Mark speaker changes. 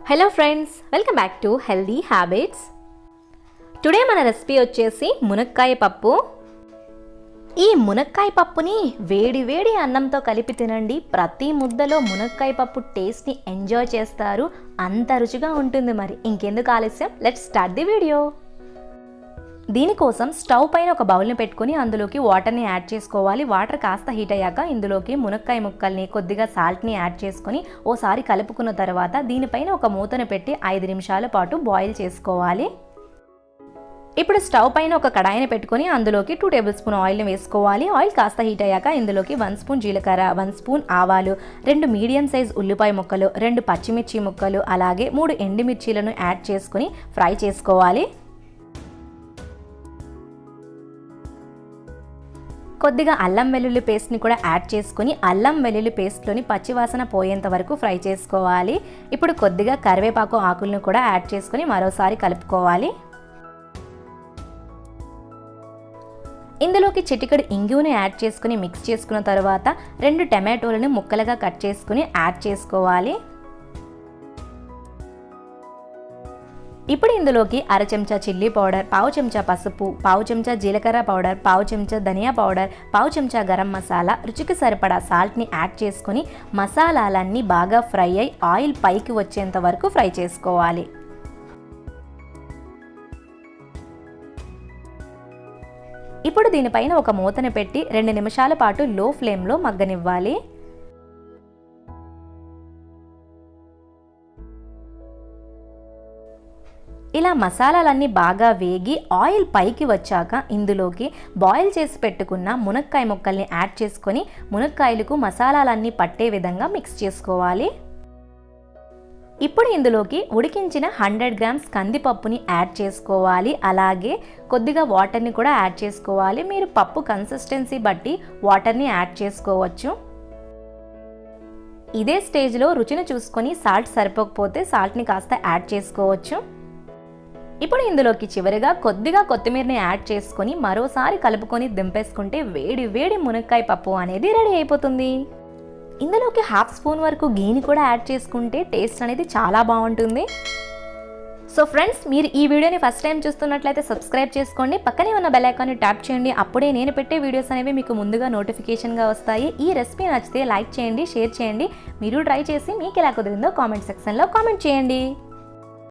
Speaker 1: Hello friends, welcome back to healthy habits. Today మన recipe వచ్చేసి మునక్కాయ పప్పు. ఈ మునక్కాయ పప్పుని వేడి వేడి అన్నంతో కలిపి తినండి. ప్రతి ముద్దలో మునక్కాయ పప్పు టేస్ట్ని ఎంజాయ్ చేస్తారు. అంత రుచిగా ఉంటుంది. మరి ఇంకెందుకు ఆలస్యం, లెట్స్ స్టార్ట్ ది వీడియో. దీనికోసం స్టవ్ పైన ఒక బౌల్ని పెట్టుకుని అందులోకి వాటర్ని యాడ్ చేసుకోవాలి. వాటర్ కాస్త హీట్ అయ్యాక ఇందులోకి మునక్కాయ ముక్కల్ని, కొద్దిగా సాల్ట్ని యాడ్ చేసుకొని ఓసారి కలుపుకున్న తర్వాత దీనిపైన ఒక మూతను పెట్టి 5 నిమిషాల పాటు బాయిల్ చేసుకోవాలి. ఇప్పుడు స్టవ్ పైన ఒక కడాయిని పెట్టుకుని అందులోకి 2 టేబుల్ స్పూన్ ఆయిల్ని వేసుకోవాలి. ఆయిల్ కాస్త హీట్ అయ్యాక ఇందులోకి 1 స్పూన్ జీలకర్ర, 1 స్పూన్ ఆవాలు, 2 మీడియం సైజ్ ఉల్లిపాయ ముక్కలు, 2 పచ్చిమిర్చి ముక్కలు, అలాగే 3 ఎండుమిర్చీలను యాడ్ చేసుకుని ఫ్రై చేసుకోవాలి. కొద్దిగా అల్లం వెల్లుల్లి పేస్ట్ని కూడా యాడ్ చేసుకుని అల్లం వెల్లుల్లి పేస్ట్లోని పచ్చివాసన పోయేంత వరకు ఫ్రై చేసుకోవాలి. ఇప్పుడు కొద్దిగా కరివేపాకు ఆకులను కూడా యాడ్ చేసుకుని మరోసారి కలుపుకోవాలి. ఇందులోకి చిటికెడు ఇంగువని యాడ్ చేసుకుని మిక్స్ చేసుకున్న తర్వాత 2 టమాటోలను ముక్కలుగా కట్ చేసుకుని యాడ్ చేసుకోవాలి. ఇప్పుడు ఇందులోకి 1/2 చెంచా చిల్లీ పౌడర్, 1/2 చెంచా పసుపు, 1/2 చెంచా జీలకర్ర పౌడర్, 1/2 చెంచా ధనియా పౌడర్, 1/2 చెంచా గరం మసాలా, రుచికి సరిపడా సాల్ట్ని యాడ్ చేసుకుని మసాలాలన్నీ బాగా ఫ్రై అయి ఆయిల్ పైకి వచ్చేంత వరకు ఫ్రై చేసుకోవాలి. ఇప్పుడు దీనిపైన ఒక మూతను పెట్టి 2 నిమిషాల పాటు లో ఫ్లేమ్లో మగ్గనివ్వాలి. ఇలా మసాలాలన్నీ బాగా వేగి ఆయిల్ పైకి వచ్చాక ఇందులోకి బాయిల్ చేసి పెట్టుకున్న మునక్కాయ ముక్కల్ని యాడ్ చేసుకొని మునక్కాయలకు మసాలాలన్నీ పట్టే విధంగా మిక్స్ చేసుకోవాలి. ఇప్పుడు ఇందులోకి ఉడికించిన 100 గ్రామ్స్ కందిపప్పుని యాడ్ చేసుకోవాలి. అలాగే కొద్దిగా వాటర్ని కూడా యాడ్ చేసుకోవాలి. మీరు పప్పు కన్సిస్టెన్సీ బట్టి వాటర్ని యాడ్ చేసుకోవచ్చు. ఇదే స్టేజ్లో రుచిని చూసుకొని సాల్ట్ సరిపోకపోతే సాల్ట్ని కాస్త యాడ్ చేసుకోవచ్చు. ఇప్పుడు ఇందులోకి చివరిగా కొద్దిగా కొత్తిమీరని యాడ్ చేసుకొని మరోసారి కలుపుకొని దింపేసుకుంటే వేడి వేడి మునక్కాయ పప్పు అనేది రెడీ అయిపోతుంది. ఇందులోకి 1/2 స్పూన్ వరకు గీని కూడా యాడ్ చేసుకుంటే టేస్ట్ అనేది చాలా బాగుంటుంది. సో ఫ్రెండ్స్, మీరు ఈ వీడియోని ఫస్ట్ టైం చూస్తున్నట్లయితే సబ్స్క్రైబ్ చేసుకోండి. పక్కనే ఉన్న బెల్ ఐకాన్ని ట్యాప్ చేయండి. అప్పుడే నేను పెట్టే వీడియోస్ అనేవి మీకు ముందుగా నోటిఫికేషన్గా వస్తాయి. ఈ రెసిపీ నచ్చితే లైక్ చేయండి, షేర్ చేయండి. మీరు ట్రై చేసి మీకు ఎలా కుదిరిందో కామెంట్ సెక్షన్లో కామెంట్ చేయండి.